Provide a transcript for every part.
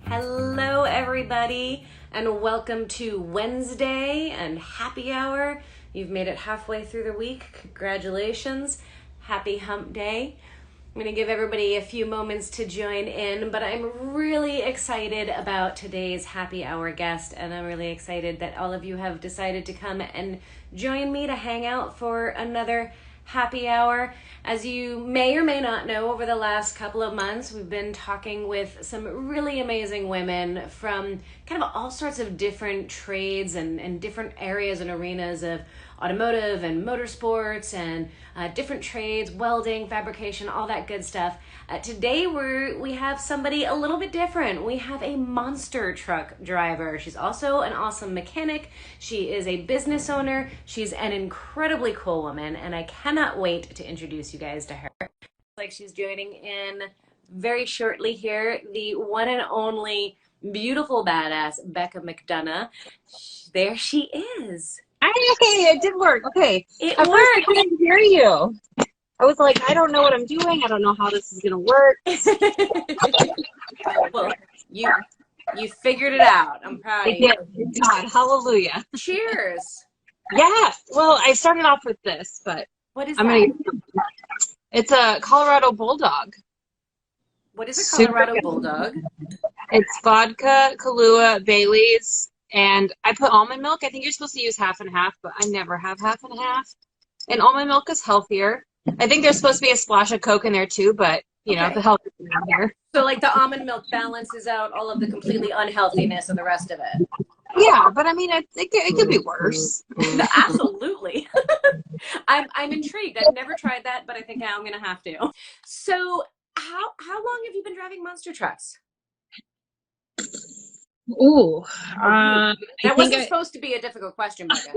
Hello, everybody, and welcome to Wednesday and happy hour. You've made it halfway through the week. Congratulations. Happy hump day. I'm going to give everybody a few moments to join in, but I'm really excited about today's happy hour guest, and I'm really excited that all of you have decided to come and join me to hang out for another happy hour. As you may or may not know, over the last couple of months, we've been talking with some really amazing women from kind of all sorts of different trades and different areas and arenas of automotive and motorsports and different trades, welding, fabrication, all that good stuff. Today we have somebody a little bit different. We have a monster truck driver. She's also an awesome mechanic. She is a business owner. She's an incredibly cool woman, and I cannot wait to introduce you guys to her. Like she's joining in very shortly here, the one and only beautiful badass Becca McDonough. There she is. Hey, it did work. Okay. It At first I worked. couldn't hear you. I was like, I don't know what I'm doing. I don't know how this is going to work. Well, you figured it out. I'm proud I of you. did. God, hallelujah. Cheers. Yeah. Well, I started off with this, but What is I'm that? going to. It's a Colorado Bulldog. What is a Super Colorado good. Bulldog? It's vodka, Kahlua, Bailey's, and I put almond milk. I think you're supposed to use half and half, but I never have half and half. And almond milk is healthier. I think there's supposed to be a splash of Coke in there too, but you know, Okay. the health is in here. So like the almond milk balances out all of the completely unhealthiness of the rest of it. Yeah, but I mean, it could be worse. No, absolutely. I'm intrigued. I've never tried that, but I think I'm gonna have to. So how long have you been driving monster trucks? Ooh, That wasn't supposed to be a difficult question, Becca.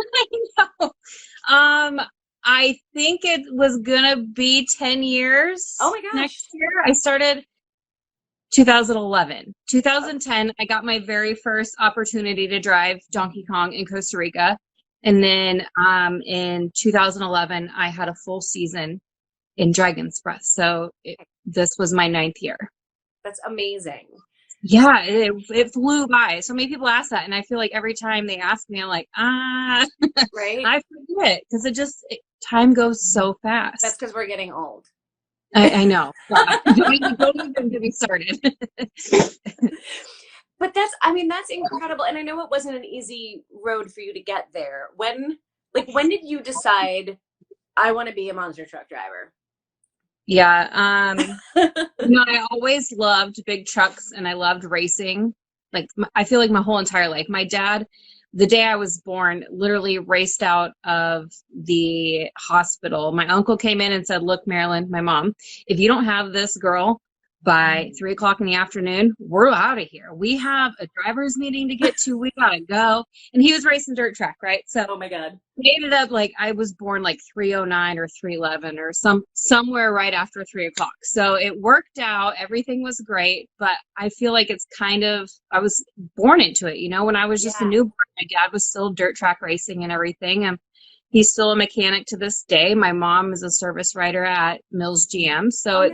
I know. I think it was gonna be 10 years. Oh my gosh. Next year. I started 2011. 2010, I got my very first opportunity to drive Donkey Kong in Costa Rica. And then in 2011, I had a full season in Dragon's Breath. So this was my 9th year. That's amazing. Yeah, it flew by. So many people ask that, and I feel like every time they ask me, I'm like, Right? I forget because time goes so fast. That's because we're getting old. I know. Don't even get me started. But that's incredible. And I know it wasn't an easy road for you to get there. When did you decide I want to be a monster truck driver? Yeah. I always loved big trucks and I loved racing. Like, I feel like my whole entire life. My dad, the day I was born, literally raced out of the hospital. My uncle came in and said, "Look, Marilyn, my mom, if you don't have this girl by 3 o'clock in the afternoon, we're out of here. We have a driver's meeting to get to. We gotta go." And he was racing dirt track, right? So oh my God. we ended up like I was born like 309 or 311 or somewhere right after 3 o'clock. So it worked out. Everything was great, but I feel like it's kind of I was born into it. You know, when I was just a newborn, my dad was still dirt track racing and everything, and he's still a mechanic to this day. My mom is a service writer at Mills GM, so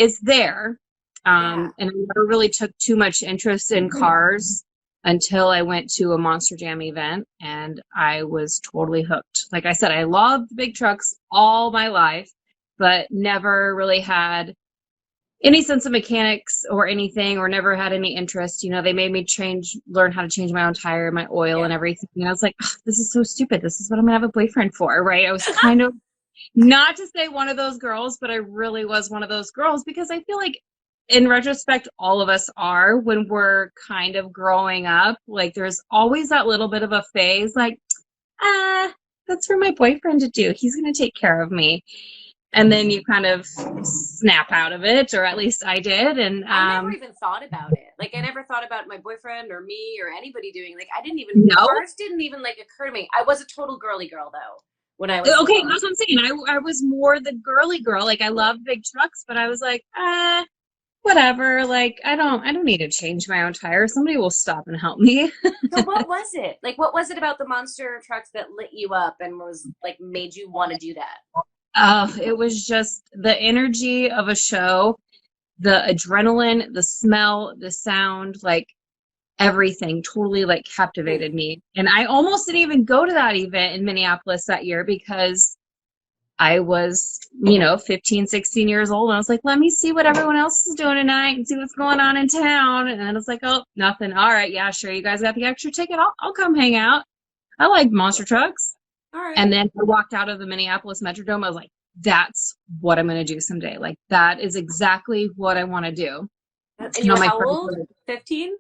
it's there. And I never really took too much interest in cars until I went to a Monster Jam event, and I was totally hooked. Like I said, I loved big trucks all my life, but never really had any sense of mechanics or anything, or never had any interest. You know, they made me learn how to change my own tire, my oil and everything. And I was like, this is so stupid. This is what I'm gonna have a boyfriend for, right? I was kind of, not to say one of those girls, but I really was one of those girls, because I feel like in retrospect, all of us are when we're kind of growing up. Like, there's always that little bit of a phase, like, that's for my boyfriend to do. He's going to take care of me. And then you kind of snap out of it, or at least I did. And I never even thought about it. Like, I never thought about my boyfriend or me or anybody doing. Like, I didn't even. Cars didn't even like occur to me. I was a total girly girl though. When I was okay, that's what I'm saying. I was more the girly girl. Like, I loved big trucks, but I was like, whatever. Like, I don't need to change my own tire. Somebody will stop and help me. So what was it? Like, what was it about the monster trucks that lit you up and was like made you want to do that? It was just the energy of a show. the adrenaline, the smell, the sound, like everything totally like captivated me. And I almost didn't even go to that event in Minneapolis that year because I was, 15, 16 years old. And I was like, let me see what everyone else is doing tonight and see what's going on in town. And I was like, oh, nothing. All right. Yeah, sure. You guys got the extra ticket. I'll come hang out. I like monster trucks. All right. And then I walked out of the Minneapolis Metrodome. I was like, that's what I'm going to do someday. Like, that is exactly what I want to do. And you were how old? 15?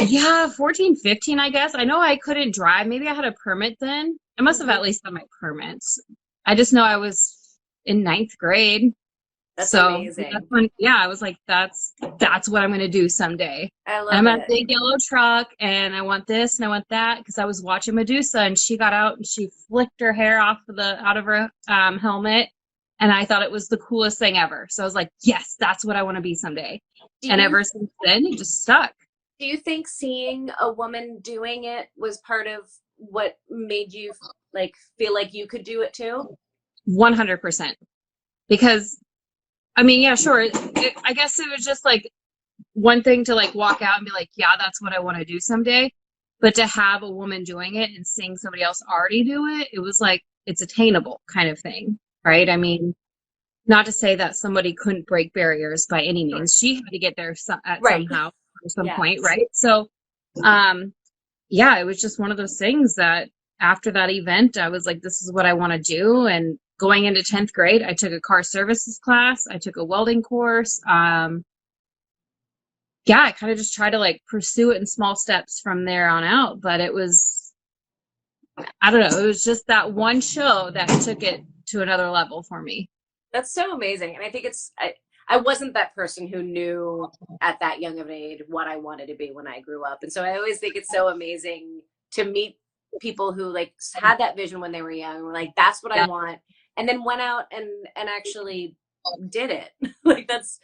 Yeah, 14, 15, I guess. I know I couldn't drive. Maybe I had a permit then. I must have at least had my permits. I just know I was in ninth grade. That's amazing. That's when, I was like, that's what I'm going to do someday. I love I'm it. at a big yellow truck, and I want this and I want that, because I was watching Medusa, and she got out and she flicked her hair out of her helmet, and I thought it was the coolest thing ever. So I was like, yes, that's what I want to be someday. And ever since then, it just stuck. Do you think seeing a woman doing it was part of what made you like feel like you could do it too? 100%. Because I mean, yeah, sure. I guess it was just like one thing to like walk out and be like, yeah, that's what I want to do someday. But to have a woman doing it and seeing somebody else already do it, it was like, it's attainable kind of thing, right? I mean, not to say that somebody couldn't break barriers by any means. She had to get there somehow at some point, right? So, it was just one of those things that after that event, I was like, this is what I want to do. And going into 10th grade, I took a car services class. I took a welding course. I kind of just tried to like pursue it in small steps from there on out. But it was, I don't know, it was just that one show that took it to another level for me. That's so amazing. And I think I wasn't that person who knew at that young of an age what I wanted to be when I grew up. And so I always think it's so amazing to meet people who like had that vision when they were young and were like, that's what I want. And then went out and actually did it. Like that's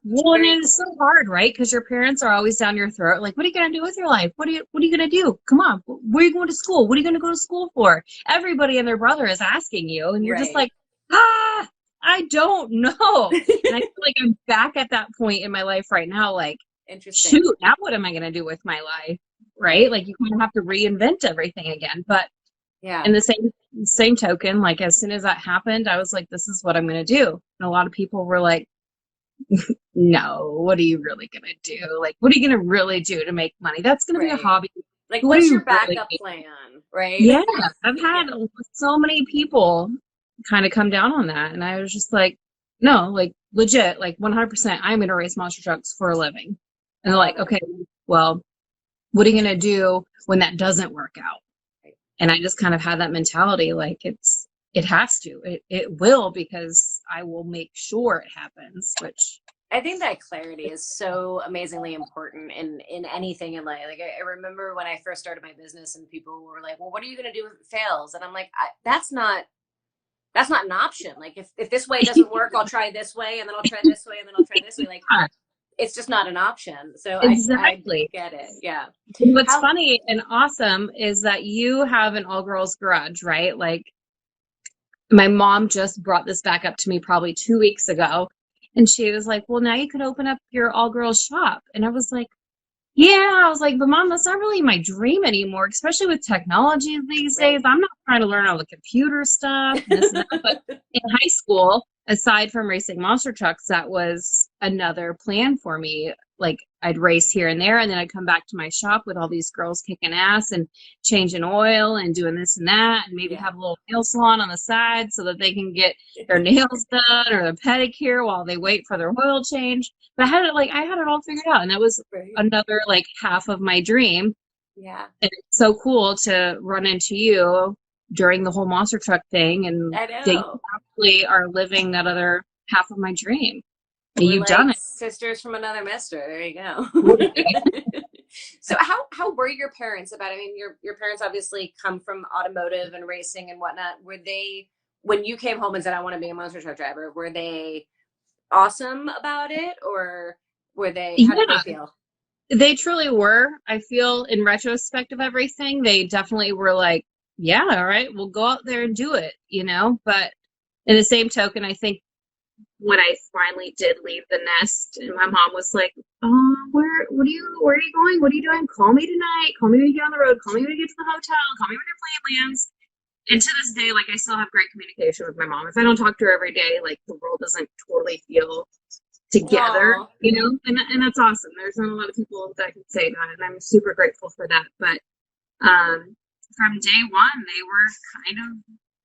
well, and it's so hard, right? Because your parents are always down your throat. Like, what are you gonna do with your life? What are you gonna do? Come on, where are you going to school? What are you gonna go to school for? Everybody and their brother is asking you, and you're just like, I don't know. And I feel like I'm back at that point in my life right now. Like, interesting. Shoot, now what am I gonna do with my life? Right? Like, you kind of have to reinvent everything again. But in the same token, like as soon as that happened, I was like, this is what I'm going to do. And a lot of people were like, no, what are you really going to do? Like, what are you going to really do to make money? That's going to be a hobby. Like, what's your backup plan? Right. Yeah. I've had so many people kind of come down on that. And I was just like, no, like legit, like 100%, I'm going to race monster trucks for a living. And they're like, okay, well, what are you going to do when that doesn't work out? And I just kind of had that mentality, like it has to, it will, because I will make sure it happens, which I think that clarity is so amazingly important in anything in life. Like I remember when I first started my business and people were like, well, what are you going to do if it fails? And I'm like, that's not an option. Like if this way doesn't work, I'll try this way, and then I'll try this way, and then I'll try this way. Like it's just not an option. So exactly. I get it. Yeah. What's funny and awesome is that you have an all-girls garage, right? Like my mom just brought this back up to me probably 2 weeks ago, and she was like, well, now you can open up your all-girls shop. And I was like, but Mom, that's not really my dream anymore, especially with technology these days. I'm not trying to learn all the computer stuff. This and that. But in high school, aside from racing monster trucks, that was another plan for me. Like I'd race here and there, and then I'd come back to my shop with all these girls kicking ass and changing oil and doing this and that, and maybe have a little nail salon on the side so that they can get their nails done or the pedicure while they wait for their oil change. But I had it all figured out, and that was another like half of my dream. Yeah. And it's so cool to run into you during the whole monster truck thing, and they actually are living that other half of my dream. You've done it. Sisters from another mister. There you go. So how were your parents about it? I mean, your parents obviously come from automotive and racing and whatnot. Were they, when you came home and said, I want to be a monster truck driver, were they awesome about it, or were they, how did they feel? They truly were. I feel in retrospect of everything, they definitely were like, yeah, all right, we'll go out there and do it, But in the same token, I think when I finally did leave the nest, and my mom was like, where are you going? What are you doing? Call me tonight. Call me when you get on the road. Call me when you get to the hotel. Call me when your plane lands. And to this day, like, I still have great communication with my mom. If I don't talk to her every day, like, the world doesn't totally feel together, Aw. you know, and that's awesome. There's not a lot of people that can say that, and I'm super grateful for that. But from day one, they were kind of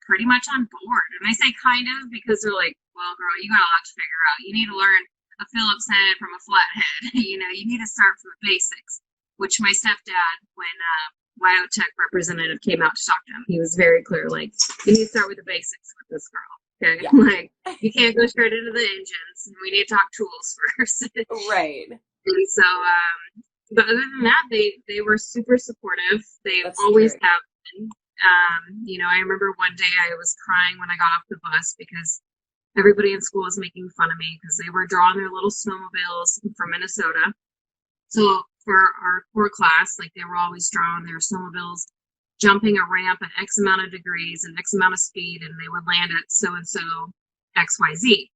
pretty much on board. And I say kind of because they're like, well, girl, you got a lot to figure out. You need to learn a Phillips head from a flathead. You know, you need to start from the basics, which my stepdad, when Biotech representative came out to talk to him, he was very clear, like, you need to start with the basics with this girl. Okay. Yeah. Like, you can't go straight into the engines. We need to talk tools first. Right. And so, but other than that, they were super supportive. They That's always true. have been. You know, I remember one day I was crying when I got off the bus because everybody in school was making fun of me because they were drawing their little snowmobiles from Minnesota. So for our core class, like, they were always drawing their snowmobiles, jumping a ramp at X amount of degrees and X amount of speed, and they would land at so and so XYZ.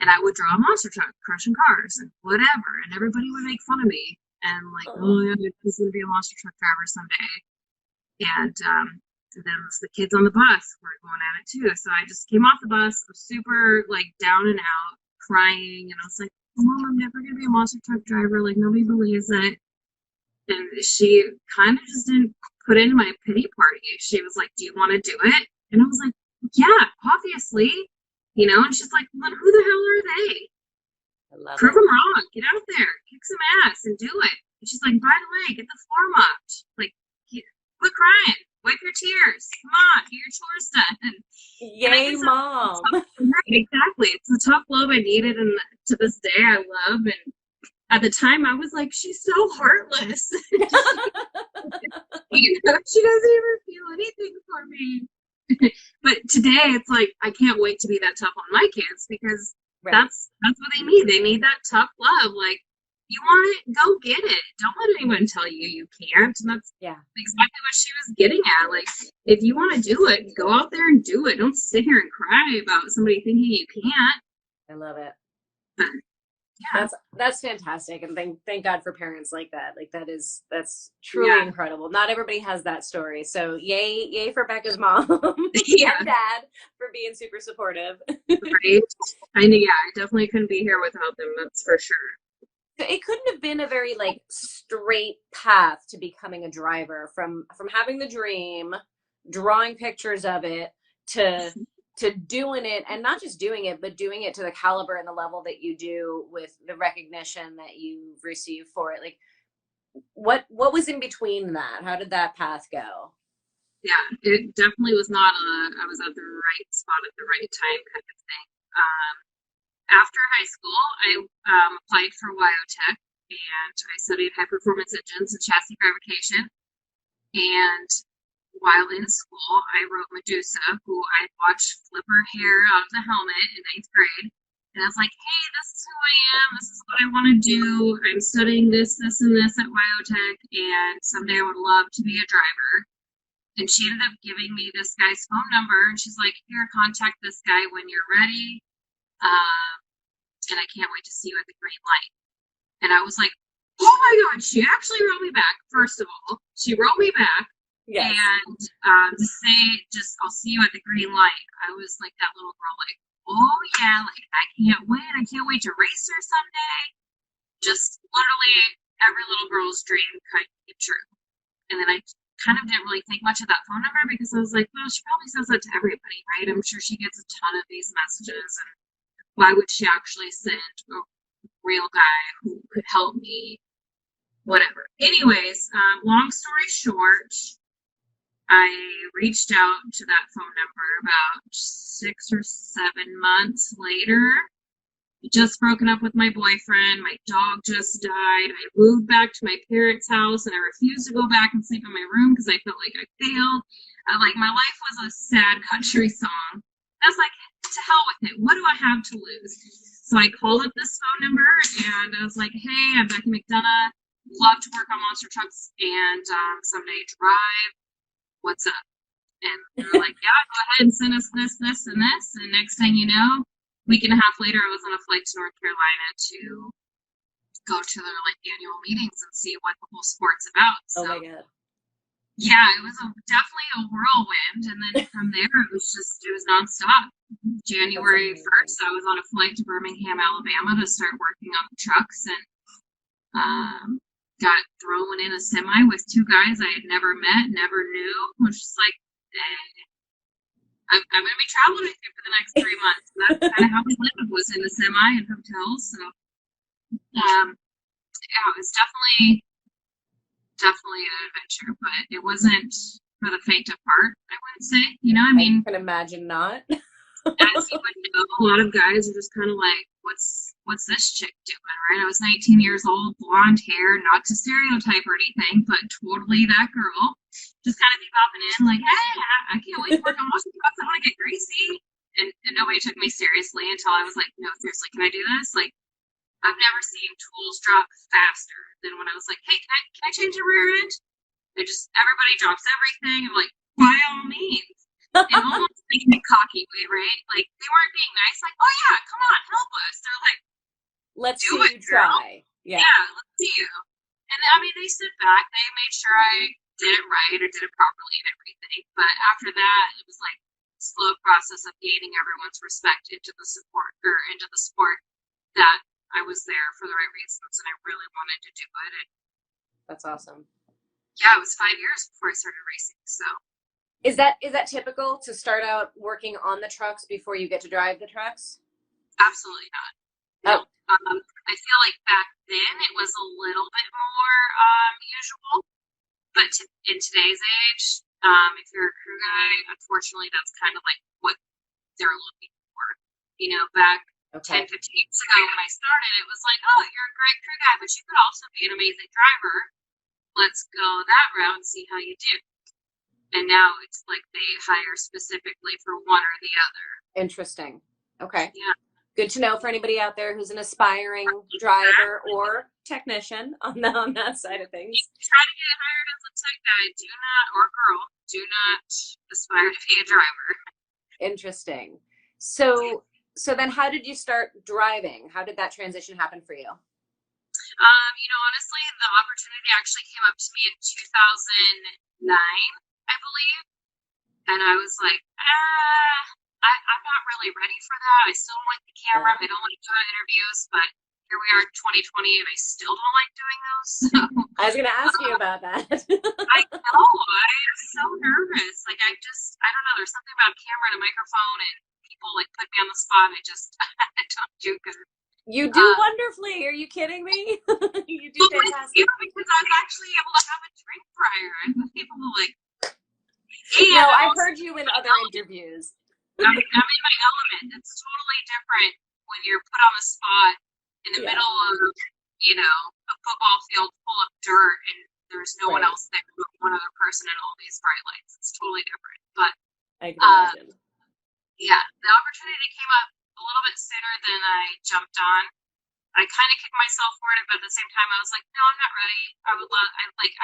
And I would draw a monster truck crushing cars and whatever, and everybody would make fun of me and like, oh yeah, he's gonna be a monster truck driver someday. And then the kids on the bus were going at it too. So I just came off the bus, super like down and out, crying, and I was like, Mom, I'm never gonna be a monster truck driver. Like, nobody believes it. And she kind of just didn't put into my pity party. She was like, do you want to do it? And I was like, yeah, obviously. You know, and she's like, well, then who the hell are they? I love Prove it. them wrong. Get out there, kick some ass, and do it. And she's like, by the way, get the floor mopped. Like, quit crying. Wipe your tears. Come on, get your chores done. Yay, Mom. Exactly. It's the tough love I needed, and to this day I love. And at the time, I was like, she's so heartless. You know, she doesn't even feel anything for me. But today, it's like, I can't wait to be that tough on my kids because Right. that's what they need. They need that tough love. Like, you want it, go get it. Don't let anyone tell you you can't. And that's exactly what she was getting at. Like, if you want to do it, go out there and do it. Don't sit here and cry about somebody thinking you can't. I love it. But, yeah. That's fantastic, and thank God for parents like that. Like, that's truly incredible. Not everybody has that story, so yay for Becca's mom and dad for being super supportive. Right? I know, I definitely couldn't be here without them. That's for sure. So it couldn't have been a very like straight path to becoming a driver from having the dream, drawing pictures of it, to doing it, and not just doing it, but doing it to the caliber and the level that you do with the recognition that you've received for it. Like, what was in between that? How did that path go? Yeah, it definitely was not I was at the right spot at the right time kind of thing. After high school, I applied for Biotech, and I studied high performance engines and chassis fabrication. And while in school, I wrote Medusa, who I watched flip her hair out of the helmet in 9th grade. And I was like, hey, this is who I am. This is what I want to do. I'm studying this, this, and this at Biotech, and someday I would love to be a driver. And she ended up giving me this guy's phone number, and she's like, here, contact this guy when you're ready. And I can't wait to see you at the green light. And I was like, oh my God, she actually wrote me back. First of all, she wrote me back. Yes. And to say, just, I'll see you at the green light. I was like that little girl, like, oh yeah, like, I can't wait. I can't wait to race her someday. Just literally every little girl's dream kind of came true. And then I kind of didn't really think much of that phone number because I was like, well, she probably says that to everybody, right? I'm sure she gets a ton of these messages. And why would she actually send a real guy who could help me? Whatever. Anyways, long story short, I reached out to that phone number about 6 or 7 months later. Just broken up with my boyfriend. My dog just died. I moved back to my parents' house, and I refused to go back and sleep in my room because I felt like I failed. Like, my life was a sad country song. I was like, to hell with it. What do I have to lose? So I called up this phone number, and I was like, hey, I'm Becca McDonough. Love to work on monster trucks and someday drive. What's up? And they're like, yeah, go ahead and send us this, this, and this. And next thing you know, week and a half later, I was on a flight to North Carolina to go to their like annual meetings and see what the whole sport's about. Oh So my God. yeah, it was definitely a whirlwind. And then from there, it was nonstop. January 1st, I was on a flight to Birmingham, Alabama to start working on the trucks and got thrown in a semi with two guys I had never met, never knew. I was just like, I'm going to be traveling with you for the next 3 months. And that's kind of how we lived, was in the semi and hotels. So, yeah, it was definitely an adventure, but it wasn't for the faint of heart, I wouldn't say. You know, I mean, I can imagine not. as you would know, a lot of guys are just kind of like, what's this chick doing, right? I was 19 years old, blonde hair, not to stereotype or anything, but totally that girl. Just kind of be popping in like, hey, I can't wait to work on motion trucks. I want to get greasy. And nobody took me seriously until I was like, no, seriously, can I do this? Like, I've never seen tools drop faster than when I was like, hey, can I change the rear end? Everybody drops everything. I'm like, by all means. And almost like in a cocky way, right? Like, they weren't being nice, like, oh yeah, come on, help us. They're like, let's do see it, you girl. try. Yeah, let's see you. And I mean, they stood back. They made sure I did it right or did it properly and everything. But after that, it was like a slow process of gaining everyone's respect into the sport that I was there for the right reasons and I really wanted to do it. And that's awesome. yeah, it was 5 years before I started racing. So is that typical to start out working on the trucks before you get to drive the trucks? Absolutely not. No. Oh. I feel like back then it was a little bit more usual, but in today's age, if you're a crew guy, unfortunately, that's kind of like what they're looking for. You know, back 10, 15 years ago when I started, it was like, oh, you're a great crew guy, but you could also be an amazing driver. Let's go that route and see how you do. And now it's like they hire specifically for one or the other. Interesting. Okay. Yeah. Good to know for anybody out there who's an aspiring driver or technician on that side of things. Try to get hired as a tech guy. Do not aspire to be a driver. Interesting. So then how did you start driving? How did that transition happen for you? You know, honestly, the opportunity actually came up to me in 2009, I believe. And I was like, I'm not really ready for that. I still don't like the camera. I don't like doing interviews, but here we are in 2020 and I still don't like doing those. So I was going to ask you about that. I know. I'm so nervous. Like, I don't know. There's something about a camera and a microphone and people like put me on the spot. I don't do good. You do wonderfully. Are you kidding me? You do fantastic. Because I'm actually able to have a drink prior. And people are like, no, I've heard you in other interviews. I'm in my element. It's totally different when you're put on the spot in the middle of, you know, a football field full of dirt and there's no one else there but one other person and all these bright lights. It's totally different. But I can imagine. Yeah, the opportunity came up a little bit sooner than I jumped on. I kind of kicked myself for it, but at the same time, I was like, no, I'm not ready.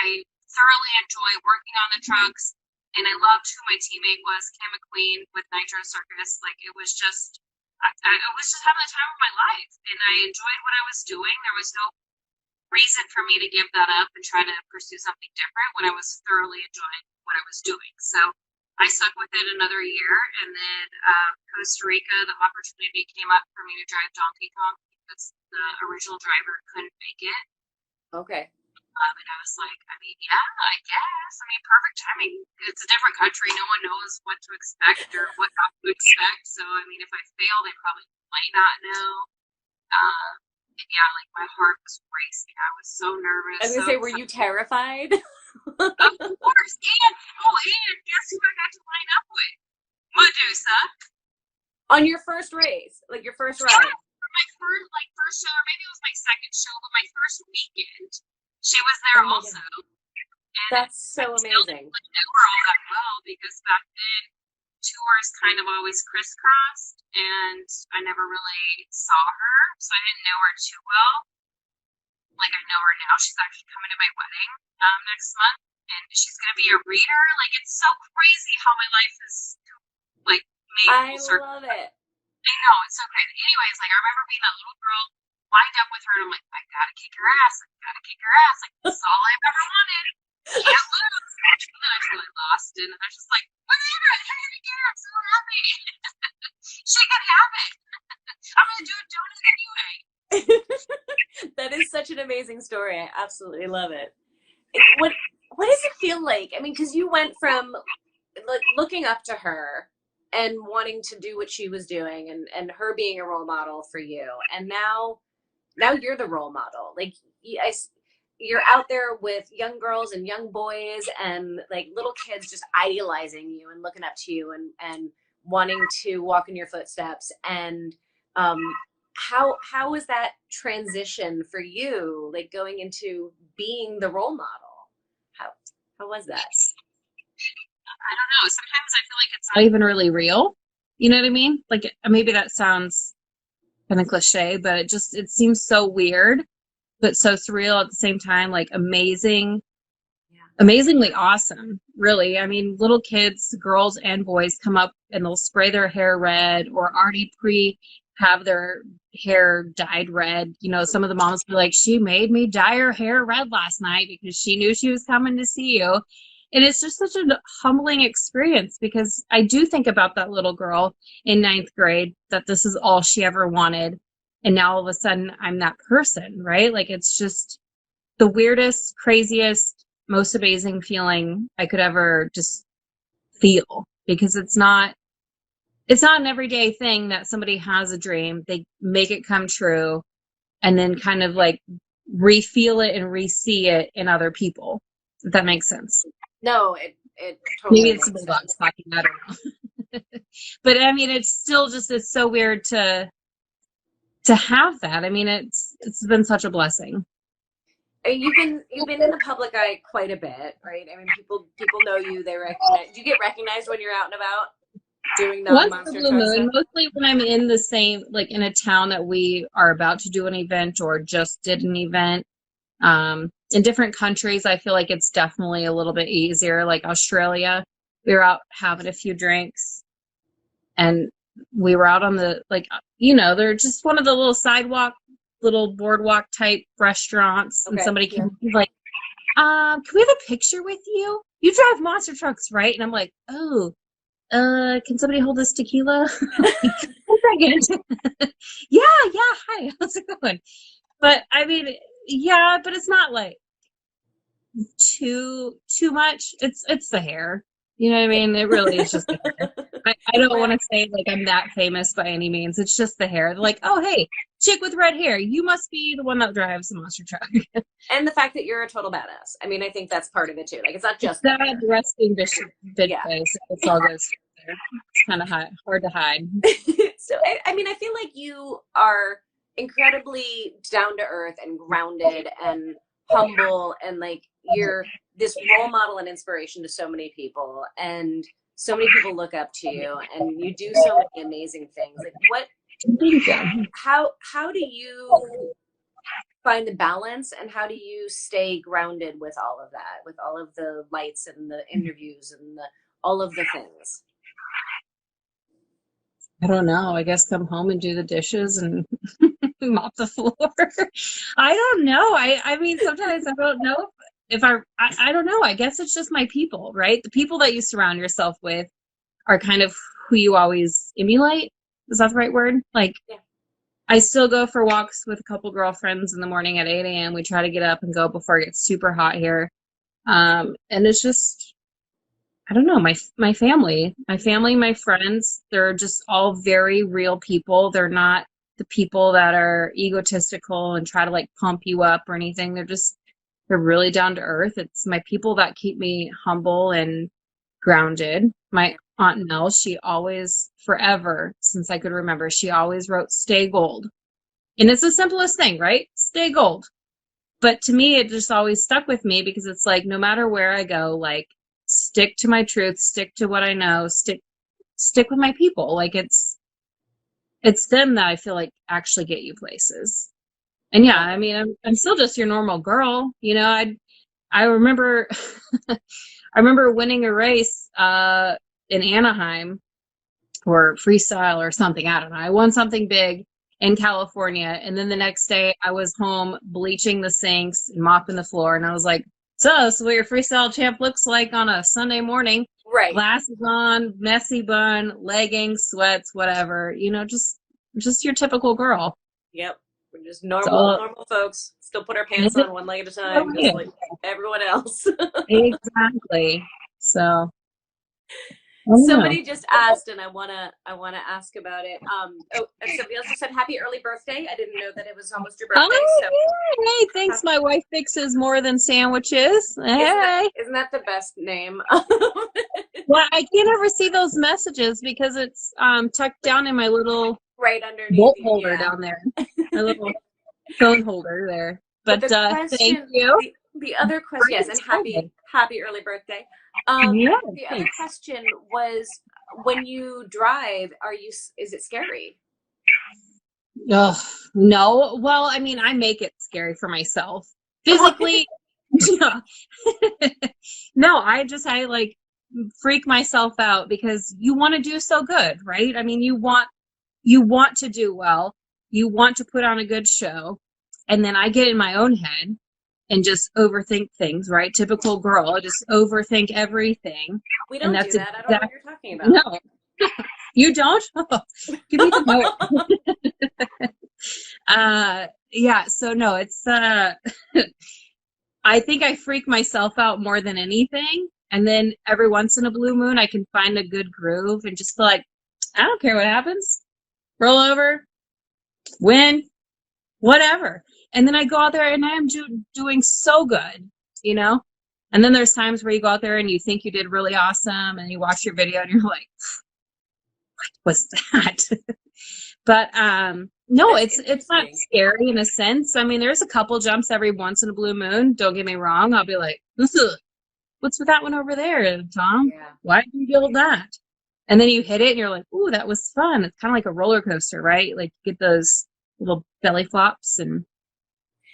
I thoroughly enjoy working on the trucks. And I loved who my teammate was, Cam McQueen with Nitro Circus. Like, it was just, I was just having the time of my life. And I enjoyed what I was doing. There was no reason for me to give that up and try to pursue something different when I was thoroughly enjoying what I was doing. So I stuck with it another year. And then Costa Rica, the opportunity came up for me to drive Donkey Kong because the original driver couldn't make it. Okay. And I was like, I mean, yeah, I guess. I mean, perfect timing. It's a different country. No one knows what to expect or what not to expect. So, I mean, if I fail, they probably might not know. And yeah, like my heart was racing. I was so nervous. I was going to say, were you terrified? Of course. And guess who I got to line up with? Medusa. On your first race? Like your first ride? Yeah, for my first show, or maybe it was my second show, but my first weekend. She was there also. And that's so amazing. I knew her all that well because back then tours kind of always crisscrossed and I never really saw her, so I didn't know her too well. Like, I know her now. She's actually coming to my wedding next month and she's going to be a reader. Like, it's so crazy how my life is like made full circle. I love it. I know, it's so crazy. Anyways, like I remember being that little girl lined up with her, and I'm like, I gotta kick her ass. I gotta kick her ass. Like, this is all I've ever wanted. Can't lose. And then I really lost, and I was just like, whatever, I had to get her. I'm so happy. She can have it. I'm gonna do a donut anyway. That is such an amazing story. I absolutely love it. What does it feel like? I mean, because you went from like looking up to her and wanting to do what she was doing, and her being a role model for you, and now you're the role model. Like you're out there with young girls and young boys and like little kids just idealizing you and looking up to you and wanting to walk in your footsteps. And um how was that transition for you, like going into being the role model? How was that? I don't know. Sometimes I feel like it's not even really real. You know what I mean? Like maybe that sounds kind of cliche, but it seems so weird, but so surreal at the same time. Like amazingly awesome, really. I mean, little kids, girls and boys come up and they'll spray their hair red or already have their hair dyed red. You know, some of the moms be like, she made me dye her hair red last night because she knew she was coming to see you. And it's just such a humbling experience because I do think about that little girl in ninth grade that this is all she ever wanted. And now all of a sudden I'm that person, right? Like it's just the weirdest, craziest, most amazing feeling I could ever just feel because it's not an everyday thing that somebody has a dream, they make it come true, and then kind of like re-feel it and re-see it in other people. If that makes sense. No, it totally Maybe it's makes the sense. bulldogs talking, I don't know. But I mean, it's still just, it's so weird to have that. I mean, it's been such a blessing. I mean, you've been in the public eye quite a bit, right? I mean, people know you. They recognize. Do you get recognized when you're out and about doing Once in a non-monster blue truck moon, stuff? mostly when I'm in the same, like in a town that we are about to do an event or just did an event. In different countries, I feel like it's definitely a little bit easier. Like Australia, we were out having a few drinks and we were out on the, like, they're just one of the little sidewalk, little boardwalk type restaurants. And Okay, somebody yeah. came like, can we have a picture with you? You drive monster trucks, right? And I'm like, oh, can somebody hold this tequila? Like, 1 second. Yeah, hi, how's it going? But I mean, yeah, but it's not like too much. It's the hair. You know what I mean? It really is just the hair. I don't want Well, to say like I'm that famous by any means. It's just the hair. They're like, oh hey, chick with red hair, you must be the one that drives a monster truck. and the fact that you're a total badass. I mean, I think that's part of it too. Like, it's not It's just the that hair. resting bitch Yeah. face. It's all goes there. It's kind of hard to hide. So I mean, I feel like you are incredibly down to earth and grounded and humble, and like you're this role model and inspiration to so many people, and so many people look up to you, and you do so many amazing things. Like, Thank you. how do you find the balance, and how do you stay grounded with all of that, with all of the lights and the interviews and all of the things? I don't know. I guess come home and do the dishes and mop the floor. I don't know. I mean, sometimes I don't know if I don't know. I guess it's just my people, right? The people that you surround yourself with are kind of who you always emulate. Is that the right word? Like, Yeah. I still go for walks with a couple girlfriends in the morning at 8 a.m. We try to get up and go before it gets super hot here. And it's just, I don't know, my family, my friends, they're just all very real people. They're not the people that are egotistical and try to like pump you up or anything. They're really down to earth. It's my people that keep me humble and grounded. My Aunt Nell, she always, forever, since I could remember, she always wrote stay gold. And it's the simplest thing, right? Stay gold. But to me, it just always stuck with me because it's like, no matter where I go, like, stick to my truth, stick to what I know, stick with my people. Like it's them that I feel like actually get you places. And yeah, I mean, I'm still just your normal girl. I remember I remember winning a race in Anaheim for freestyle or something. I don't know. I won something big in California. And then the next day I was home bleaching the sinks and mopping the floor. And I was like, so this is what your freestyle champ looks like on a Sunday morning. Right. Glasses on, messy bun, leggings, sweats, whatever, just your typical girl. Yep. We're just normal folks. Still put our pants on one leg at a time, just like everyone else. Exactly. So somebody just asked, and I wanna ask about it. And somebody else just said happy early birthday. I didn't know that it was almost your birthday. Oh, so hey, thanks. My wife fixes more than sandwiches. Hey, isn't that the best name? Well, I can't ever see those messages because it's tucked down in my little right underneath bolt holder down there, my little phone holder there. But thank you. The other question, yes, and happy early birthday. The other question was, when you drive, is it scary? Oh, no. Well, I mean, I make it scary for myself. Physically, no, I like freak myself out because you want to do so good, right? I mean, you want to do well. You want to put on a good show. And then I get in my own head and just overthink things, right? Typical girl. I just overthink everything. We don't do that. I don't know what you're talking about. No. You don't? Oh, give me the note. Yeah, so no, it's I think I freak myself out more than anything. And then every once in a blue moon I can find a good groove and just feel like, I don't care what happens. Roll over, win, whatever. And then I go out there and I am doing so good, And then there's times where you go out there and you think you did really awesome and you watch your video and you're like, what was that? But no, it's not scary in a sense. I mean, there's a couple jumps every once in a blue moon. Don't get me wrong. I'll be like, what's with that one over there, Tom? Yeah. Why did you build that? And then you hit it and you're like, ooh, that was fun. It's kind of like a roller coaster, right? Like you get those little belly flops and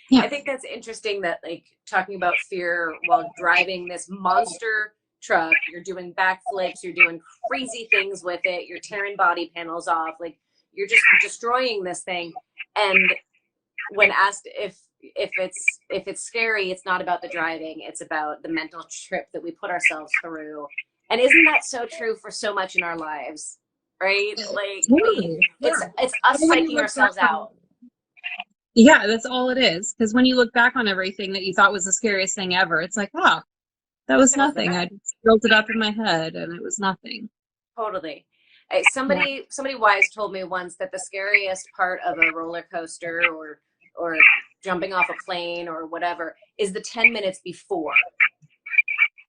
yeah. I think that's interesting that like talking about fear while driving this monster truck, you're doing backflips, you're doing crazy things with it, you're tearing body panels off, like you're just destroying this thing. And when asked if it's scary, it's not about the driving, it's about the mental trip that we put ourselves through. And isn't that so true for so much in our lives, right? Like it's us psyching ourselves out. Yeah, that's all it is. Because when you look back on everything that you thought was the scariest thing ever, it's like, oh, that was nothing. I just built it up in my head and it was nothing. Totally. Somebody wise told me once that the scariest part of a roller coaster or jumping off a plane or whatever is the 10 minutes before.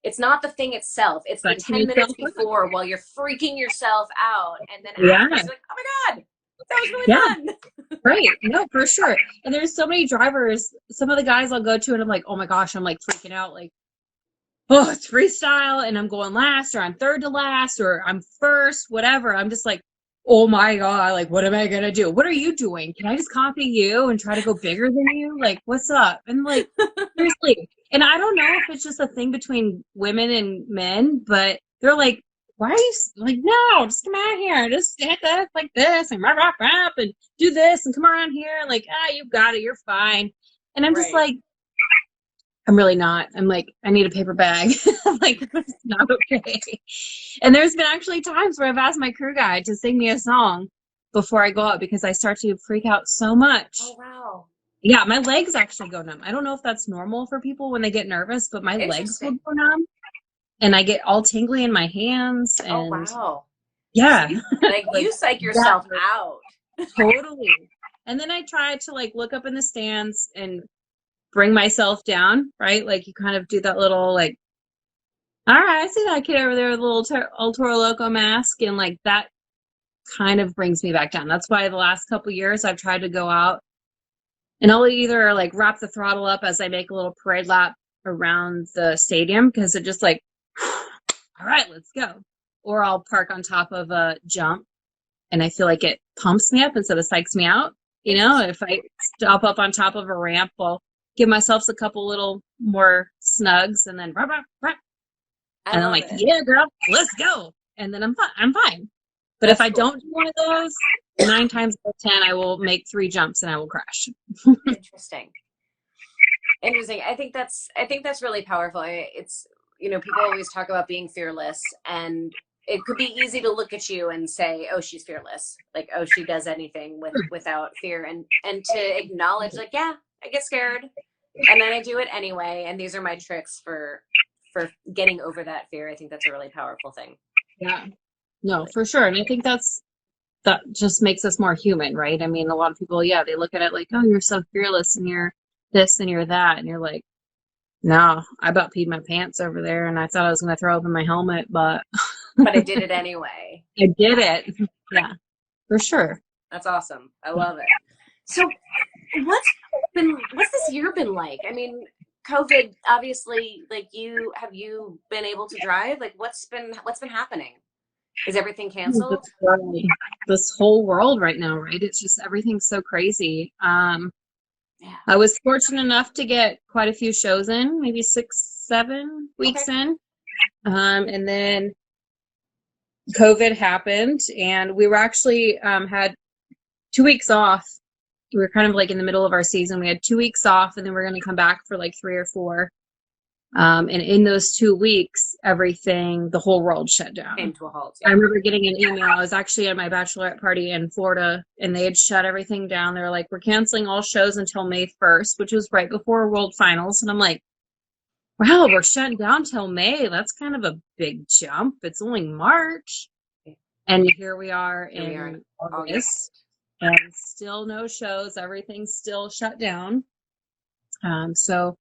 It's not the thing itself. It's the 10 minutes before while you're freaking yourself out. And then after, it's like, oh my God, that was really fun. Right. No, for sure. And there's so many drivers, some of the guys I'll go to and I'm like, oh my gosh, I'm like freaking out. Like, oh, it's freestyle and I'm going last or I'm third to last or I'm first, whatever. I'm just like, oh my God, like, what am I going to do? What are you doing? Can I just copy you and try to go bigger than you? Like, what's up? And like, seriously. And I don't know if it's just a thing between women and men, but they're like, why are you like, no, just come out here. Just hit that like this and rap and do this and come around here. And like, you got it. You're fine. And I'm just like, I'm really not. I'm like, I need a paper bag. I'm like, it's not okay. And there's been actually times where I've asked my crew guy to sing me a song before I go out because I start to freak out so much. Oh, wow. Yeah, my legs actually go numb. I don't know if that's normal for people when they get nervous, but my legs will go numb. And I get all tingly in my hands. And oh, wow. Yeah. Like you psych yourself out. Totally. And then I try to like look up in the stands and bring myself down, right? Like you kind of do that little like, all right, I see that kid over there with a little El Toro Loco mask. And like that kind of brings me back down. That's why the last couple of years I've tried to go out and I'll either like wrap the throttle up as I make a little parade lap around the stadium because it just like, all right, let's go. Or I'll park on top of a jump and I feel like it pumps me up instead of psychs me out. If I stop up on top of a ramp, I'll give myself a couple little more snugs and then and I'm like, yeah, girl, let's go. And then I'm fine. But That's if I cool. don't do one of those, 9 times out of 10, I will make 3 jumps and I will crash. Interesting. Interesting. I think that's really powerful. It's, you know, people always talk about being fearless, and it could be easy to look at you and say, "Oh, she's fearless." Like, "Oh, she does anything without fear." And to acknowledge, like, "Yeah, I get scared, and then I do it anyway, and these are my tricks for getting over that fear." I think that's a really powerful thing. Yeah. No, for sure. And I think that just makes us more human, right? I mean, a lot of people, yeah, they look at it like, oh, you're so fearless and you're this and you're that. And you're like, no, I about peed my pants over there and I thought I was going to throw open my helmet, but But I did it anyway. I did it. Yeah, for sure. That's awesome. I love it. So what's this year been like? I mean, COVID obviously, like, have you been able to drive? Like, what's been happening? Is everything canceled? This whole world right now, right? It's just everything's so crazy. Yeah. I was fortunate enough to get quite a few shows in, maybe 6, 7 weeks Okay. in. And then COVID happened, and we were actually had 2 weeks off. We were kind of like in the middle of our season. We had 2 weeks off, and then we are going to come back for like 3 or 4. And in those 2 weeks, the whole world shut Came down. to a halt. I Yeah. remember getting an email. I was actually at my bachelorette party in Florida, and they had shut everything down. They were like, we're canceling all shows until May 1st, which was right before World Finals. And I'm like, wow, we're shutting down till May. That's kind of a big jump. It's only March. And here we are Here we are in in August. August, and still no shows. Everything's still shut down. So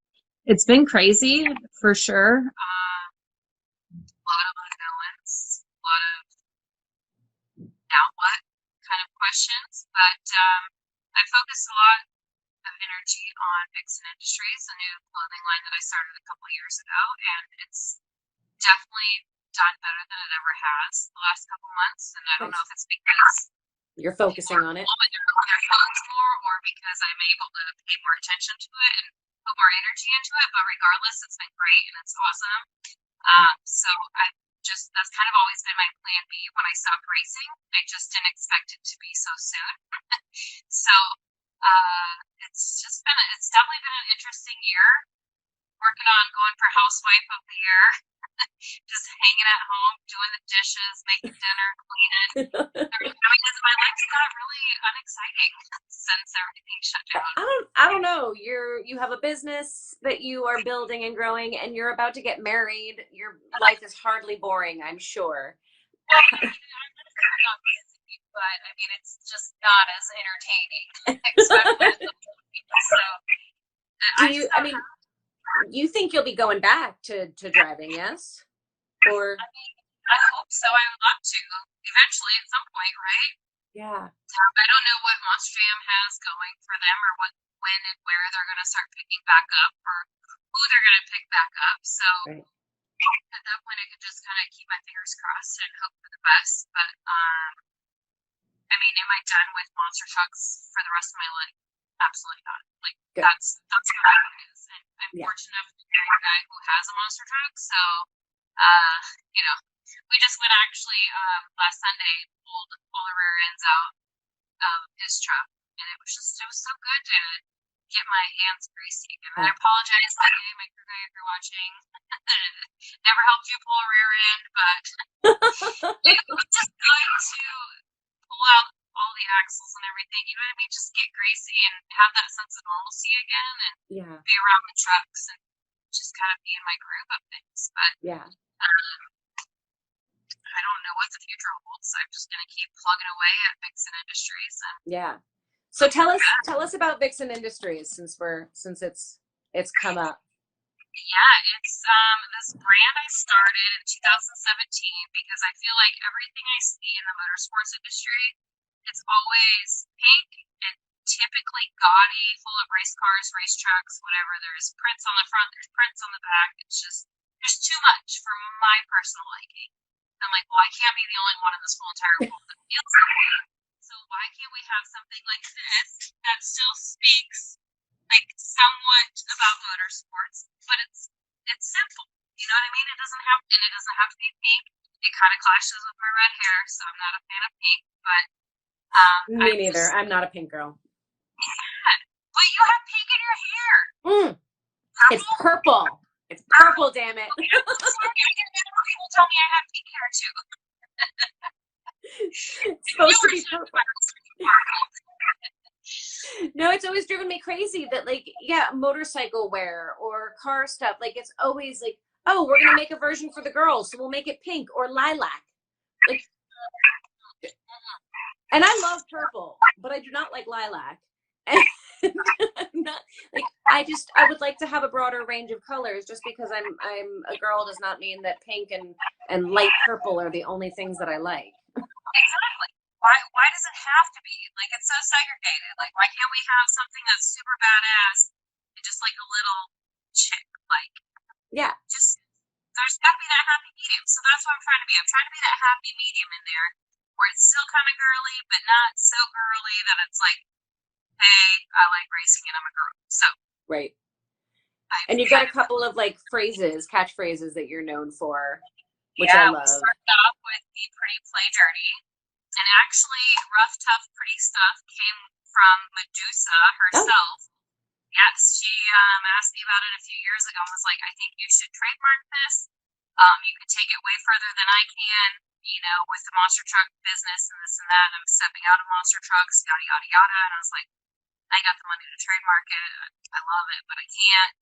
it's been crazy for sure. A lot of unknowns, a lot of now what kind of questions. But I focused a lot of energy on Vixen Industries, a new clothing line that I started a couple of years ago, and it's definitely done better than it ever has the last couple months. And I don't know if it's because You're focusing on it. They're focused more, or because I'm able to pay more attention to it and put more energy into it. But regardless, it's been great and it's awesome. So that's kind of always been my plan B when I stopped racing. I just didn't expect it to be so soon. So it's definitely been an interesting year. Working on going for housewife of the year, just hanging at home, doing the dishes, making dinner, cleaning. I mean, my life's got really unexciting since everything shut down. I don't know. You have a business that you are building and growing, and you're about to get married. Your life is hardly boring, I'm sure. Well, I mean, I'm not busy, but I mean, it's just not as entertaining, especially so. You think you'll be going back to driving, yes? Or I mean, I hope so. I would love to eventually at some point, right? yeah. I don't know what Monster Jam has going for them, or when and where they're going to start picking back up, or who they're going to pick back up. So Right. at that point, I could just kind of keep my fingers crossed and hope for the best. But I mean, am I done with monster trucks for the rest of my life? Absolutely not. Like Good. that's what it is. And I'm Yeah. fortunate enough to marry a guy who has a monster truck. So you know, we just went actually last Sunday, pulled all the rear ends out of his truck, and it was so good to get my hands greasy. And I apologize, okay, my crew guy, if you're watching. Never helped you pull a rear end, but it was just good to pull out all the axles and everything. You know what I mean? Just get greasy and have that sense of normalcy again, and Yeah. be around the trucks and just kind of be in my groove of things. But Yeah. I don't know what the future holds. I'm just going to keep plugging away at Vixen Industries. And Yeah. So tell us about Vixen Industries since it's come up. yeah, it's this brand I started in 2017 because I feel like everything I see in the motorsports industry, it's always pink and typically gaudy, full of race cars, race trucks, whatever. There's prints on the front, there's prints on the back. It's just there's too much for my personal liking. I'm like, well, I can't be the only one in this whole entire world that feels that way. So why can't we have something like this that still speaks like somewhat about motorsports, but it's simple. You know what I mean? It doesn't have to be pink. it kind of clashes with my red hair, so I'm not a fan of pink. But Me neither. I'm not a pink girl. but you have pink in your hair. It's purple. It's purple, damn it. Okay, I'm so sorry. I get mad when people tell me I have pink hair too. It's supposed to be purple. No, it's always driven me crazy that, like, yeah, motorcycle wear or car stuff, like, it's always like, oh, we're gonna make a version for the girls, so we'll make it pink or lilac. Like, and I love purple, but I do not like lilac. And I'm not like, I would like to have a broader range of colors. Just because I'm a girl does not mean that pink and light purple are the only things that I like. Exactly. Why does it have to be? Like, it's so segregated. Like, why can't we have something that's super badass and just like a little chick? Like, Yeah. just there's got to be that happy medium. So that's what I'm trying to be. I'm trying to be that happy medium in there where it's still kind of girly, but not so girly that it's like, hey, I like racing and I'm a girl. So right. And you've got a couple of like catchphrases that you're known for, which I love. We started off with Be Pretty, Play Dirty. And actually, Rough, Tough, Pretty Stuff came from Medusa herself. Oh. Yes, she asked me about it a few years ago and was like, I think you should trademark this. You could take it way further than I can, you know, with the monster truck business and this and that. And I'm stepping out of monster trucks, yada, yada, yada. And I was like, I got the money to trademark it. I love it, but I can't.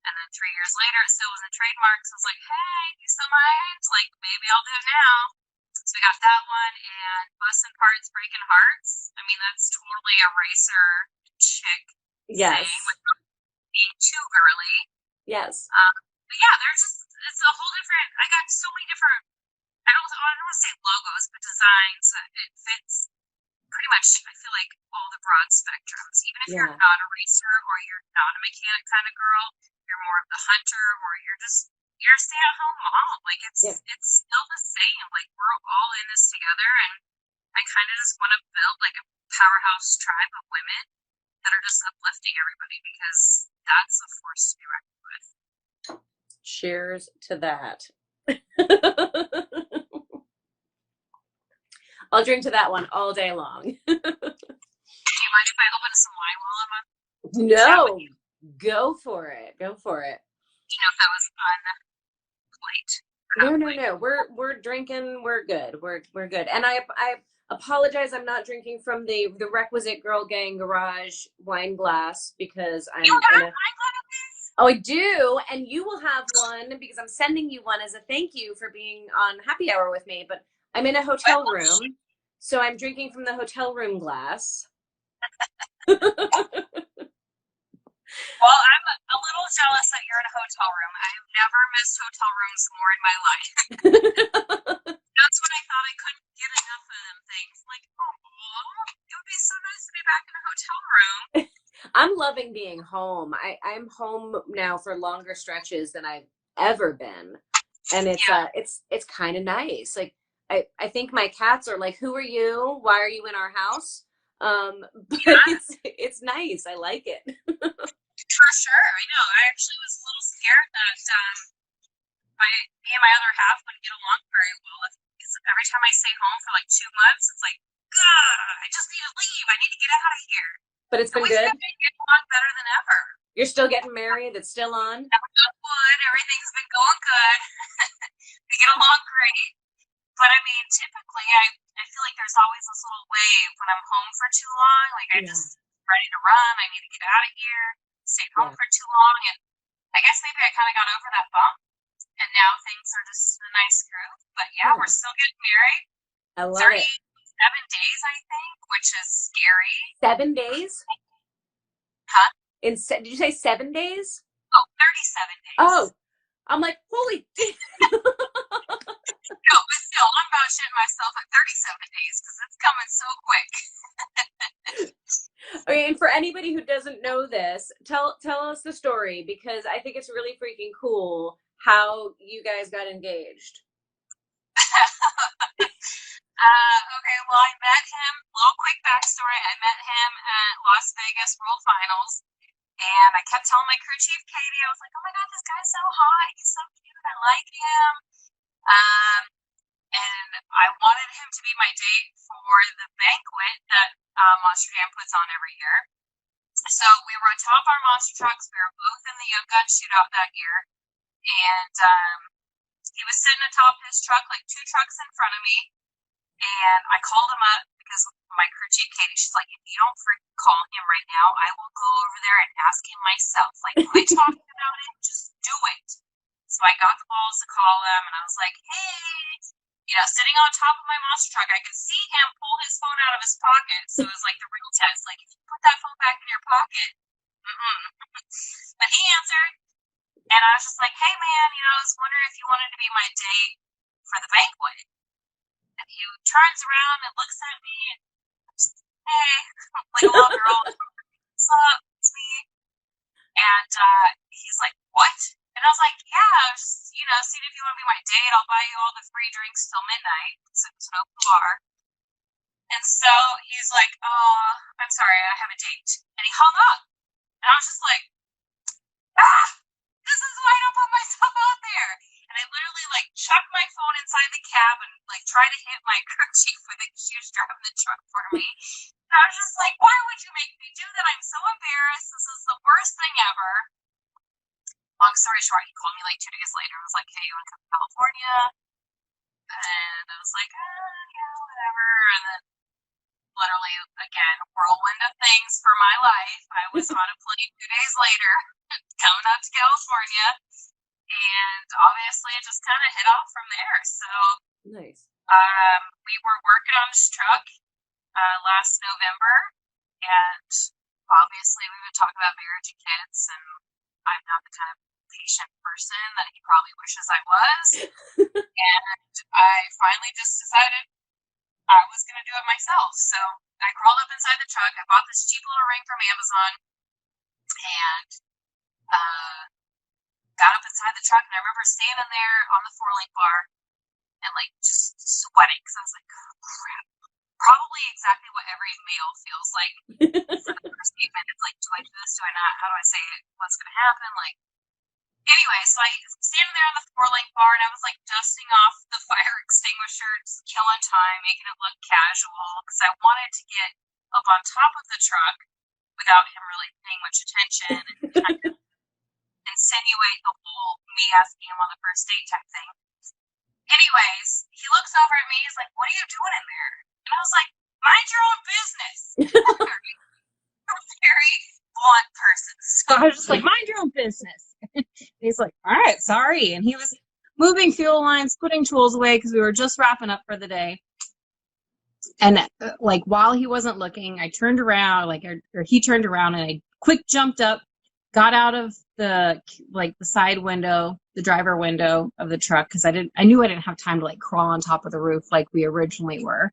And then 3 years later, it still wasn't trademarked. So I was like, hey, you still mind? Like, maybe I'll do it now. So we got that one, and Bustin' Parts, Breaking Hearts. I mean, that's totally a racer chick saying without being too girly. Yes. But yeah, it's a whole different, I got so many different, I don't want to say logos, but designs. It fits pretty much, I feel like, all the broad spectrums. Even if you're not a racer or you're not a mechanic kind of girl, you're more of the hunter, or you're a stay-at-home mom. Like, it's still the same. Like, we're all in this together, and I kind of just want to build, like, a powerhouse tribe of women that are just uplifting everybody, because that's a force to be reckoned with. Cheers to that. I'll drink to that one all day long. Do you mind if I open some wine while I'm on? No, go for it. Go for it. You know if that was on plate. No. We're drinking. We're good. We're good. And I apologize. I'm not drinking from the requisite Girl Gang Garage wine glass because I'm in a wine glass? Oh, I do, and you will have one because I'm sending you one as a thank you for being on Happy Hour with me. But I'm in a hotel room, so I'm drinking from the hotel room glass. Well, I'm a little jealous that you're in a hotel room. I've never missed hotel rooms more in my life. That's when I thought I couldn't get enough of them things. Like, oh, it would be so nice to be back in a hotel room. I'm loving being home. I'm home now for longer stretches than I've ever been. And it's kind of nice. Like, I think my cats are like, who are you? Why are you in our house? But it's nice. I like it. For sure. I know. I actually was a little scared that me and my other half wouldn't get along very well. Because every time I stay home for like 2 months, it's like, I just need to leave. I need to get out of here. But it's been good. We've been getting along better than ever. You're still getting married? It's still on? Knock wood. Everything's been going good. We get along great. But I mean, typically, I feel like there's always this little wave when I'm home for too long. Like, I'm just ready to run. I need to get out of here. Stayed home for too long. And I guess maybe I kind of got over that bump. And now things are just a nice groove. But yeah, we're still getting married. I love 37 it. days, I think, which is scary. 7 days? Huh? Did you say 7 days? Oh, 37 days. Oh, I'm like, holy. No, but still, I'm about shitting myself at 37 days because it's coming so quick. Okay, and for anybody who doesn't know this, tell us the story, because I think it's really freaking cool how you guys got engaged. Okay, well, I met him, little quick backstory, I met him at Las Vegas World Finals, and I kept telling my crew chief, Katie, I was like, oh my God, this guy's so hot, he's so cute, I like him. and I wanted him to be my date for the banquet that Monster Jam puts on every year. So we were atop our monster trucks. We were both in the Young Gun shootout that year, and he was sitting atop his truck, like 2 trucks in front of me. And I called him up because my crew chief, Katie, she's like, if you don't freaking call him right now, I will go over there and ask him myself. Like, quit talking about it, just do it. So I got the balls to call him, and I was like, hey, sitting on top of my monster truck, I could see him pull his phone out of his pocket. So it was like the real test, like, if you put that phone back in your pocket, But he answered, and I was just like, hey, man, I was wondering if you wanted to be my date for the banquet. And he turns around and looks at me and just, hey, like a little girl, what's up? It's me. And he's like, what? And I was like, yeah, I was just, seeing if you want to be my date. I'll buy you all the free drinks till midnight. So it's an open bar. And so he's like, oh, I'm sorry, I have a date. And he hung up. And I was just like, this is why I don't put myself out there. And I literally chucked my phone inside the cab and tried to hit my crew chief with it. She was driving the truck for me. And I was just like, why would you make me do that? I'm so embarrassed. This is the worst thing ever. Long story short, he called me 2 days later and was like, hey, you want to come to California? And I was like, yeah, whatever. And then literally, again, whirlwind of things for my life. I was on a plane 2 days later, coming out to California, and obviously it just kind of hit off from there. So nice. We were working on this truck last November, and obviously we would talk about marriage and kids, and I'm not the kind of patient person that he probably wishes I was. And I finally just decided I was going to do it myself. So I crawled up inside the truck. I bought this cheap little ring from Amazon and got up inside the truck. And I remember standing there on the 4-link bar and just sweating because I was like, oh, crap. Probably exactly what every male feels like for the first 8 minutes. Do I do this? Do I not? How do I say it? What's going to happen? Anyway, so I was standing there on the 4-link bar, and I was dusting off the fire extinguisher, just killing time, making it look casual, because I wanted to get up on top of the truck without him really paying much attention and kind of insinuate the whole me asking him on the first date type thing. Anyways, he looks over at me, he's like, what are you doing in there? And I was like, mind your own business. I'm a very blunt person. So I was just like, mind your own business. And he's like, all right, sorry. And he was moving fuel lines, putting tools away because we were just wrapping up for the day. And while he wasn't looking, I turned around, or he turned around, and I quick jumped up, got out of the the side window, the driver window of the truck, because I knew I didn't have time to crawl on top of the roof like we originally were.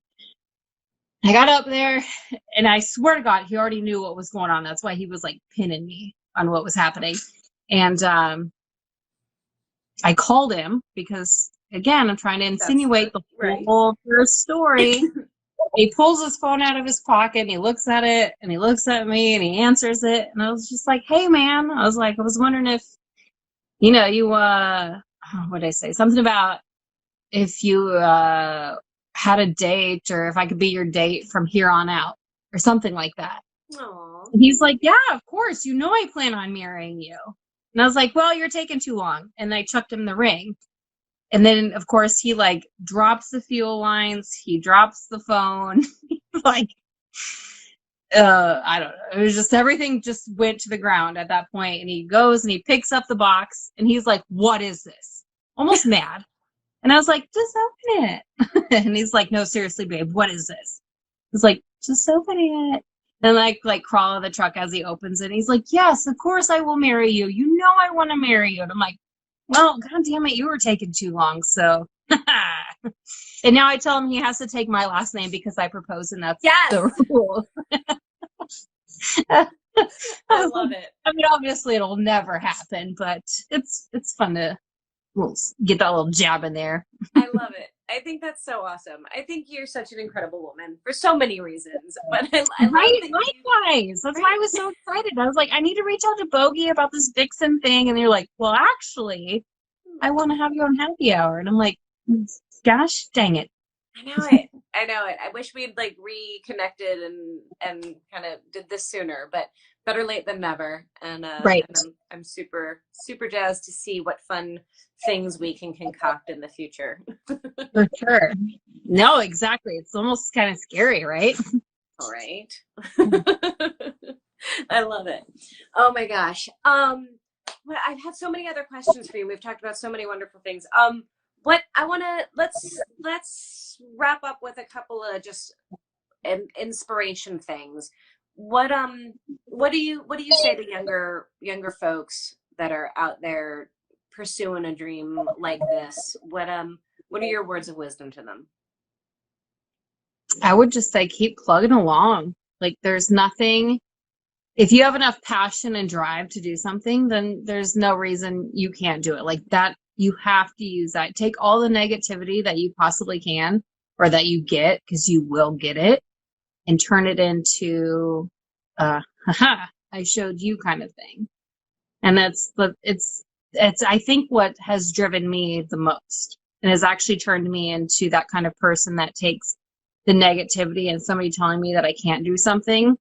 I got up there, and I swear to God, he already knew what was going on. That's why he was pinning me on what was happening. And I called him because, again, I'm trying to insinuate the whole first story. He pulls his phone out of his pocket, and he looks at it, and he looks at me, and he answers it. And I was just like, hey, man. I was wondering if, you what did I say? Something about if you had a date, or if I could be your date from here on out, or something like that. Aww. And he's like, yeah, of course. I plan on marrying you. And I was like, well, you're taking too long. And I chucked him the ring. And then, of course, he drops the fuel lines. He drops the phone. I don't know. It was just, everything just went to the ground at that point. And he goes and he picks up the box, and he's like, what is this? Almost mad. And I was like, just open it. And he's like, no, seriously, babe, what is this? He's like, just open it. And I crawl out of the truck as he opens it. And he's like, yes, of course I will marry you. I want to marry you. And I'm like, well, God damn it, you were taking too long. So, and now I tell him he has to take my last name because I proposed, and that's the rule. I love it. I mean, obviously it'll never happen, but it's fun to get that little jab in there. I love it. I think that's so awesome. I think you're such an incredible woman for so many reasons. But I right, likewise. That's why I was so excited. I was like, I need to reach out to Bogey about this Vixen thing, and they're like, well, actually, I want to have you on happy hour, and I'm like, Gosh dang it. I know it. I know it. I wish we'd like reconnected and kind of did this sooner, but better late than never. Right. And I'm super super jazzed to see what fun things we can concoct in the future. For sure. No, exactly. It's almost kind of scary, right? All right. I love it. Oh my gosh. Well, I've had so many other questions for you. We've talked about so many wonderful things. What I want to let's wrap up with a couple of just inspiration things. What do you say to younger folks that are out there pursuing a dream like this? What are your words of wisdom to them? I would just say keep plugging along. Like there's nothing, if you have enough passion and drive to do something, then there's no reason you can't do it. Like that, you have to use that. Take all the negativity that you possibly can or that you get, because you will get it, and turn it into haha, I showed you kind of thing. And it's I think what has driven me the most and has actually turned me into that kind of person that takes the negativity and somebody telling me that I can't do something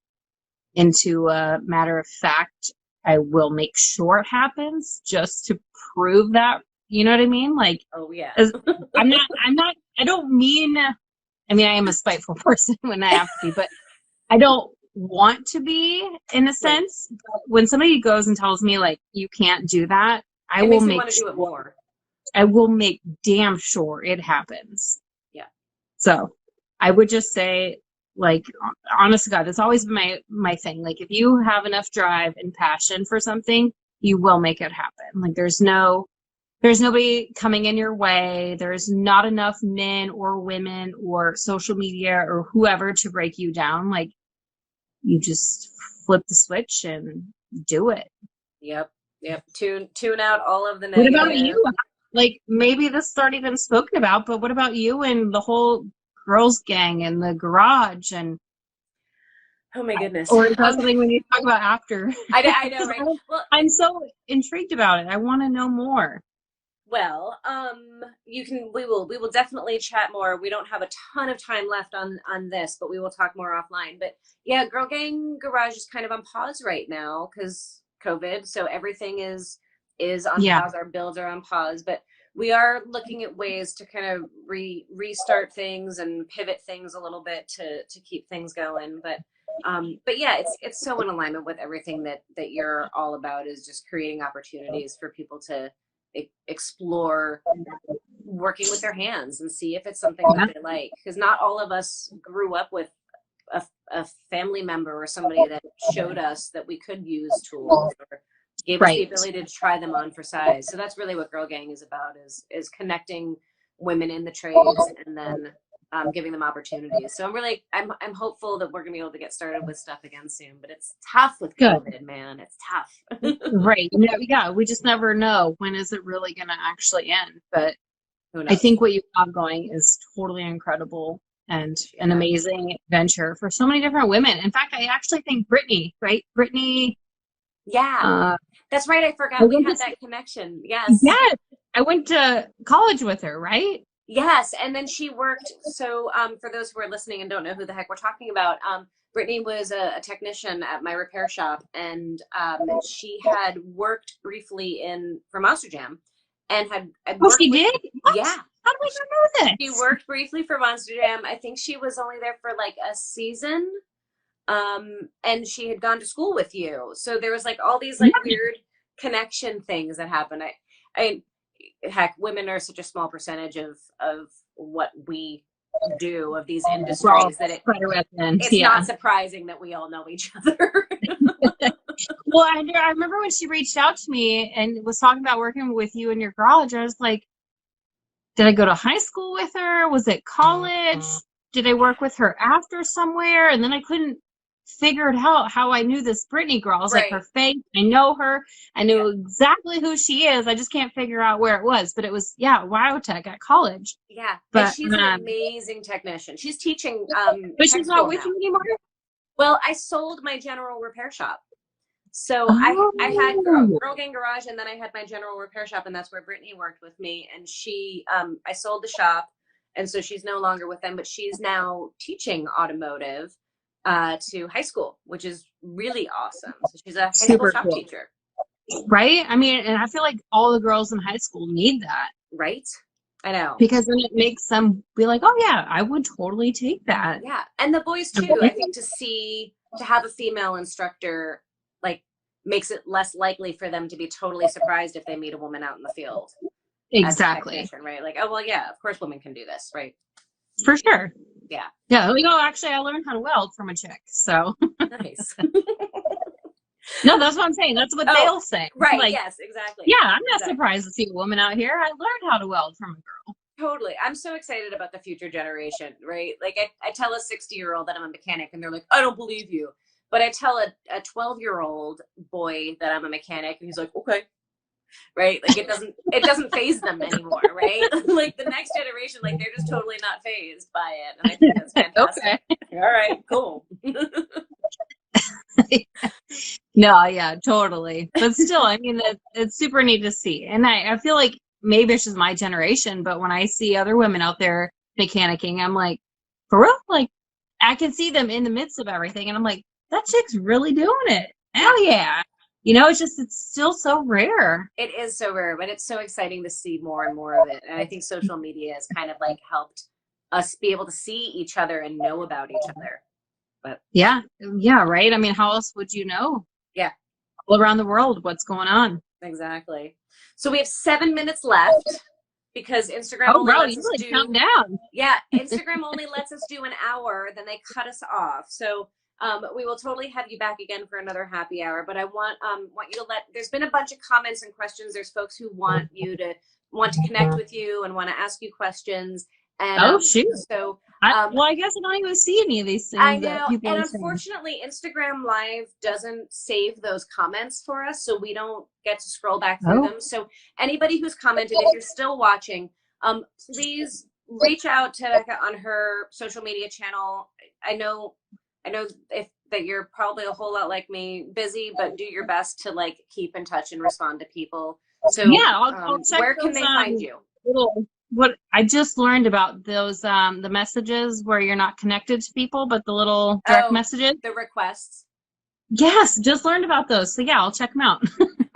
into a matter of fact. I will make sure it happens just to prove that, you know what I mean? Like, Oh yeah. I don't mean, I mean, I am a spiteful person when I have to be, but I don't want to be, in a Right. sense. But when somebody goes and tells me like you can't do that, It makes me want to do it more. I will make damn sure it happens. Yeah. So I would just say, like, honest to God, that's always been my thing. Like, if you have enough drive and passion for something, you will make it happen. Like, there's nobody coming in your way. There's not enough men or women or social media or whoever to break you down. Like, you just flip the switch and do it. Yep. Yep. Tune out all of the What about negative. you? Like, maybe this has already been spoken about, but what about you and the whole girls gang and the garage? And Oh my goodness. or is that something we need to talk about after? I know, right? Well, I'm so intrigued about it. I want to know more. well, we will definitely chat more. We don't have a ton of time left on this, but we will talk more offline. But yeah, Girl Gang Garage is kind of on pause right now because COVID. So everything is on Yeah. pause. Our builds are on pause, but we are looking at ways to kind of restart things and pivot things a little bit to keep things going. But yeah, it's so in alignment with everything that you're all about, is just creating opportunities for people to explore working with their hands and see if it's something Yeah. that they like, because not all of us grew up with a family member or somebody that showed us that we could use tools or gave us the Right. ability to try them on for size. So that's really what Girl Gang is about, is connecting women in the trades and then giving them opportunities. So I'm hopeful that we're gonna be able to get started with stuff again soon, but it's tough with Good. COVID, man. It's tough. Right. Yeah. We just never know when is it really going to actually end. But Who I knows? think what you have going is totally incredible and an Yeah. amazing adventure for so many different women. In fact, I actually think Brittany, right? Brittany, Yeah, that's right. I I forgot we went had to, that connection. Yes. yes, I went to college with her, right? Yes. And then she worked. So, for those who are listening and don't know who the heck we're talking about, Brittany was a technician at my repair shop, and she had worked briefly for Monster Jam and had Oh, worked she with, did? What? yeah, How do I not know she this? worked briefly for Monster Jam. I think she was only there for like a season. And she had gone to school with you. So there was like all these like Yeah. weird connection things that happen. I heck, women are such a small percentage of what we do, of these We're all industries, that Spider weapons. it's not Yeah. surprising that we all know each other. Well, I remember when she reached out to me and was talking about working with you in your garage. I was like, did I go to high school with her? Was it college? Did I work with her after somewhere? And then I couldn't figure it out how I knew this Brittany girl. I was like, Right. her face, I know her. I Yeah. knew exactly who she is. I just can't figure out where it was. But it was, yeah, Biotech at college. Yeah. And But she's an amazing technician. She's teaching tech she's not school with now. you anymore? Well, I sold my general repair shop. So I had Oh, Girl Gang Garage, and then I had my general repair shop, and that's where Brittany worked with me. And I sold the shop, And so she's no longer with them, but she's now teaching automotive to high school, which is really awesome. So she's a high school Super shop cool. teacher. Right? I mean, and I feel like all the girls in high school need that. Right? I know. Because then it makes them be like, oh yeah, I would totally take that. Yeah. And the boys too, I think to have a female instructor, like, makes it less likely for them to be totally surprised if they meet a woman out in the field. Exactly. Right? Like, oh, well, yeah, of course women can do this, right? For sure. Yeah. Yeah. Like, oh, actually, I learned how to weld from a chick. So. Nice. No, that's what I'm saying. That's what they'll say. Right. Like, yes, exactly. Yeah, I'm not surprised to see a woman out here. I learned how to weld from a girl. Totally. I'm so excited about the future generation, right? Like I tell a 60-year-old that I'm a mechanic and they're like, I don't believe you. But I tell a 12-year-old boy that I'm a mechanic and he's like, okay. Right? Like it doesn't faze them anymore, right? Like the next generation, like they're just totally not fazed by it. And I think that's fantastic. Okay. All right, cool. No, yeah, totally. But still, I mean, it's super neat to see. And I feel like maybe it's just my generation, but when I see other women out there mechanicking, I'm like, for real? Like, I can see them in the midst of everything. And I'm like, that chick's really doing it. Hell yeah. You know, it's still so rare. It is so rare, but it's so exciting to see more and more of it. And I think social media has kind of like helped us be able to see each other and know about each other. But yeah, right. I mean, how else would you know? Yeah, all around the world, what's going on? Exactly. So we have 7 minutes left because Instagram only lets us do. Count down. Yeah, Instagram only lets us do an hour, then they cut us off. So we will totally have you back again for another happy hour. But I want you to there's been a bunch of comments and questions. There's folks who want to connect with you and want to ask you questions. And shoot. So well, I guess I don't even see any of these things. I know, and unfortunately, Instagram Live doesn't save those comments for us, so we don't get to scroll back through them. So anybody who's commented, if you're still watching, please reach out to Becca on her social media channel. I know that you're probably a whole lot like me, busy, but do your best to like keep in touch and respond to people. So yeah, I'll check where can they find you? What I just learned about those the messages where you're not connected to people, but the little direct messages, the requests. Yes, just learned about those. So yeah, I'll check them out.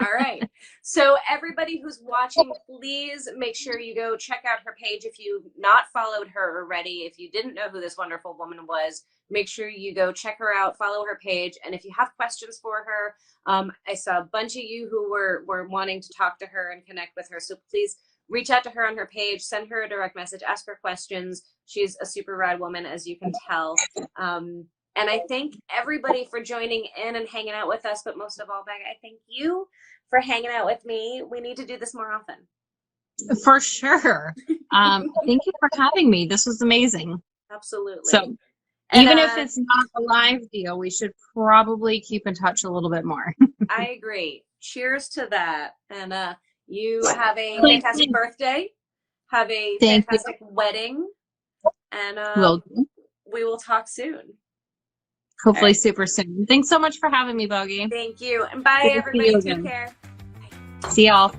All right. So everybody who's watching, please make sure you go check out her page. If you've not followed her already, if you didn't know who this wonderful woman was, make sure you go check her out, follow her page. And if you have questions for her, I saw a bunch of you who were wanting to talk to her and connect with her. So please reach out to her on her page, send her a direct message, ask her questions. She's a super rad woman, as you can tell. And I thank everybody for joining in and hanging out with us. But most of all, Becca, I thank you for hanging out with me. We need to do this more often. For sure. Thank you for having me. This was amazing. Absolutely. So even if it's not a live deal, we should probably keep in touch a little bit more. I agree. Cheers to that. And you have a fantastic birthday. Have a fantastic wedding. And we will talk soon. Hopefully super soon. Thanks so much for having me, Bogey. Thank you. And bye, everybody. Take care. See y'all.